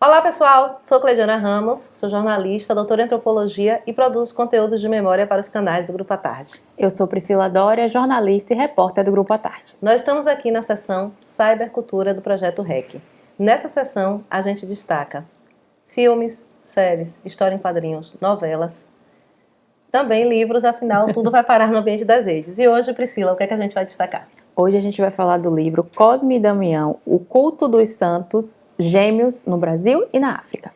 Olá pessoal, sou Cleidiana Ramos, sou jornalista, doutora em antropologia e produzo conteúdos de memória para os canais do Grupo à Tarde. Eu sou Priscila Dória, jornalista e repórter do Grupo à Tarde. Nós estamos aqui na seção Cybercultura do Projeto REC. Nessa seção a gente destaca filmes, séries, história em quadrinhos, novelas, também livros, afinal tudo vai parar no ambiente das redes. E hoje, Priscila, o que é que a gente vai destacar? Hoje a gente vai falar do livro Cosme e Damião, o culto dos santos gêmeos no Brasil e na África.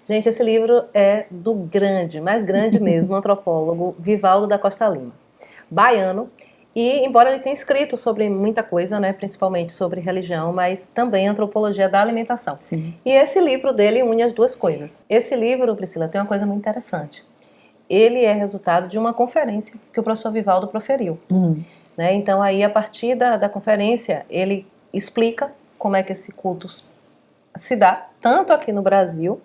Gente, esse livro é do grande, mais grande mesmo, antropólogo Vivaldo da Costa Lima, baiano, e embora ele tenha escrito sobre muita coisa, né, principalmente sobre religião, mas também antropologia da alimentação. Sim. E esse livro dele une as duas coisas. Esse livro, Priscila, tem uma coisa muito interessante. Ele é resultado de uma conferência que o professor Vivaldo proferiu. Né? Então, aí, a partir da conferência, ele explica como é que esse culto se dá, tanto aqui no Brasil,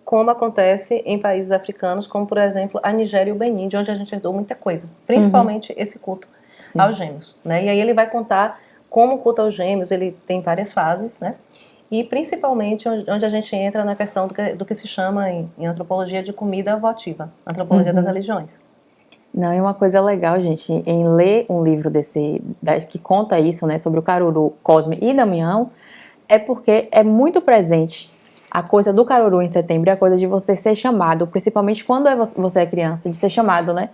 como acontece em países africanos, como, por exemplo, a Nigéria e o Benin, de onde a gente herdou muita coisa, principalmente esse culto aos gêmeos. Né? E aí ele vai contar como o culto aos gêmeos, ele tem várias fases, né? E principalmente onde a gente entra na questão do que se chama em antropologia de comida votiva, antropologia das religiões. Não, é uma coisa legal, gente, em ler um livro que conta isso, né, sobre o Caruru, Cosme e Damião, é porque é muito presente a coisa do Caruru em setembro, a coisa de você ser chamado, principalmente quando você é criança, de ser chamado, né?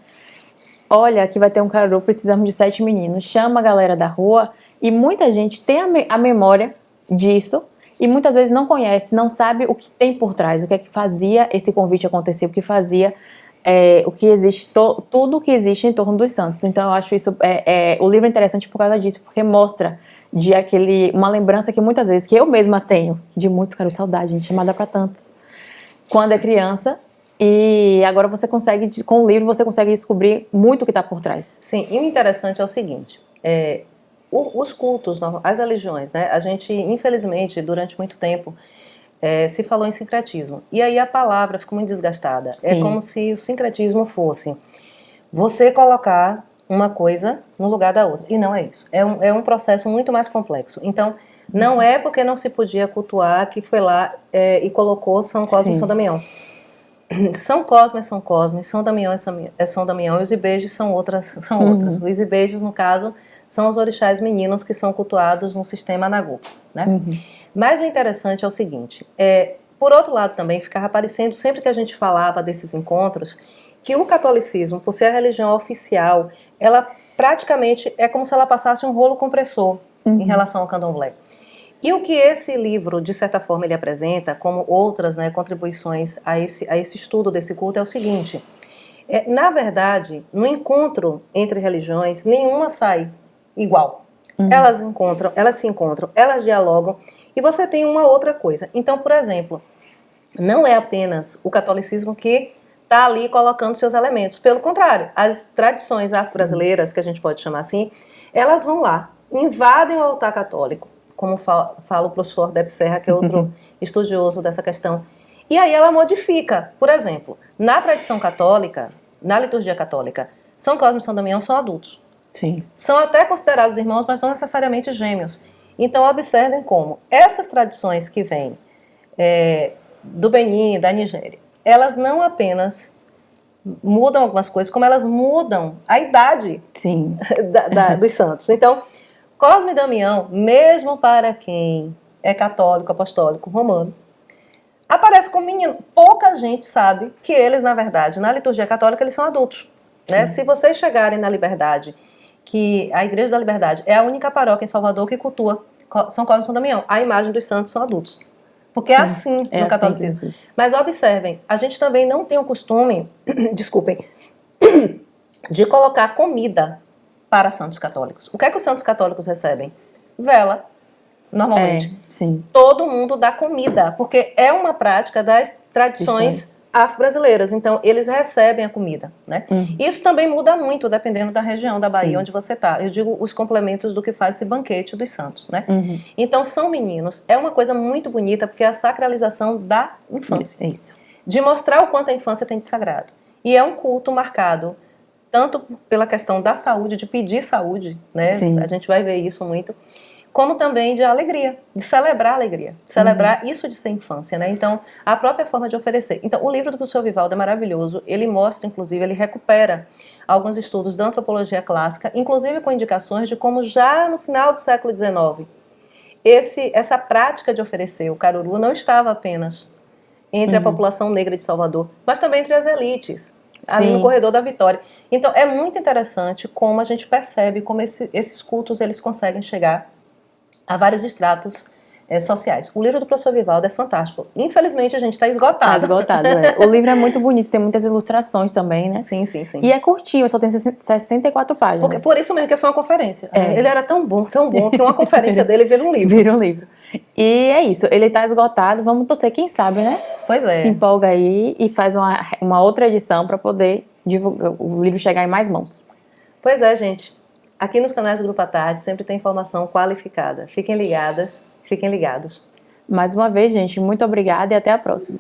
Olha, aqui vai ter um Caruru, precisamos de 7 meninos, chama a galera da rua, e muita gente tem a memória disso, e muitas vezes não conhece, não sabe o que tem por trás, o que é que fazia esse convite acontecer, o que fazia... o que existe, tudo o que existe em torno dos santos. Então eu acho isso, o livro é interessante por causa disso, porque mostra uma lembrança que muitas vezes, que eu mesma tenho, de muitos, cara, saudade, gente, chamada para tantos, quando é criança, e agora você consegue, com o livro, você consegue descobrir muito o que está por trás. Sim, e o interessante é o seguinte, os cultos, as religiões, né, a gente, infelizmente, durante muito tempo, se falou em sincretismo. E aí a palavra ficou muito desgastada. Sim. É como se o sincretismo fosse você colocar uma coisa no lugar da outra. E não é isso. É um processo muito mais complexo. Então, não é porque não se podia cultuar que foi lá e colocou São Cosme e São Damião. São Cosme é São Cosme, São Damião é São Damião, e os Ibejos são outras. Os Ibejos, no caso, são os orixás meninos que são cultuados no sistema Anagô, né? Mas o interessante é o seguinte, por outro lado também ficava aparecendo, sempre que a gente falava desses encontros, que o catolicismo, por ser a religião oficial, ela praticamente é como se ela passasse um rolo compressor em relação ao candomblé. E o que esse livro, de certa forma, ele apresenta, como outras, né, contribuições a esse estudo desse culto, é o seguinte, na verdade, no encontro entre religiões, nenhuma sai igual. Elas se encontram, elas dialogam, e você tem uma outra coisa. Então, por exemplo, não é apenas o catolicismo que está ali colocando seus elementos. Pelo contrário, as tradições afro-brasileiras, que a gente pode chamar assim, elas vão lá, invadem o altar católico, como fala o professor Depp Serra, que é outro estudioso dessa questão. E aí ela modifica. Por exemplo, na tradição católica, na liturgia católica, São Cosme e São Damião são adultos. Sim. São até considerados irmãos, mas não necessariamente gêmeos. Então, observem como essas tradições que vêm do Benin, da Nigéria, elas não apenas mudam algumas coisas, como elas mudam a idade dos santos. Então, Cosme e Damião, mesmo para quem é católico, apostólico, romano, aparece como menino. Pouca gente sabe que eles, na verdade, na liturgia católica, eles são adultos. Né? Se vocês chegarem na Liberdade, que a Igreja da Liberdade é a única paróquia em Salvador que cultua São Cosme e São Damião. A imagem dos santos são adultos. Porque é assim no catolicismo. Mas observem, a gente também não tem o costume, desculpem, de colocar comida para santos católicos. O que é que os santos católicos recebem? Vela, normalmente. Todo mundo dá comida, porque é uma prática das tradições afro-brasileiras, então eles recebem a comida, né? Isso também muda muito dependendo da região da Bahia onde você está. Eu digo os complementos do que faz esse banquete dos santos, né? Então são meninos, é uma coisa muito bonita porque é a sacralização da infância, de mostrar o quanto a infância tem de sagrado. E é um culto marcado tanto pela questão da saúde, de pedir saúde, né? A gente vai ver isso muito, como também de alegria, de celebrar a alegria, de celebrar isso de ser infância, né? Então, a própria forma de oferecer. Então, o livro do professor Vivaldo é maravilhoso, ele mostra, inclusive, ele recupera alguns estudos da antropologia clássica, inclusive com indicações de como já no final do século XIX, essa prática de oferecer o caruru não estava apenas entre a população negra de Salvador, mas também entre as elites, ali no Corredor da Vitória. Então, é muito interessante como a gente percebe como esses cultos eles conseguem chegar a vários estratos sociais. O livro do professor Vivaldo é fantástico. Infelizmente, a gente está esgotado. Está esgotado, é. O livro é muito bonito, tem muitas ilustrações também, né? Sim, sim, sim. E é curtinho, só tem 64 páginas. Por isso mesmo que foi uma conferência. Ele era tão bom, que uma conferência dele vira um livro. Vira um livro. E é isso, ele está esgotado, vamos torcer, quem sabe, né? Pois é. Se empolga aí e faz uma outra edição para poder o livro chegar em mais mãos. Pois é, gente. Aqui nos canais do Grupo à Tarde sempre tem informação qualificada. Fiquem ligadas, fiquem ligados. Mais uma vez, gente, muito obrigada e até a próxima.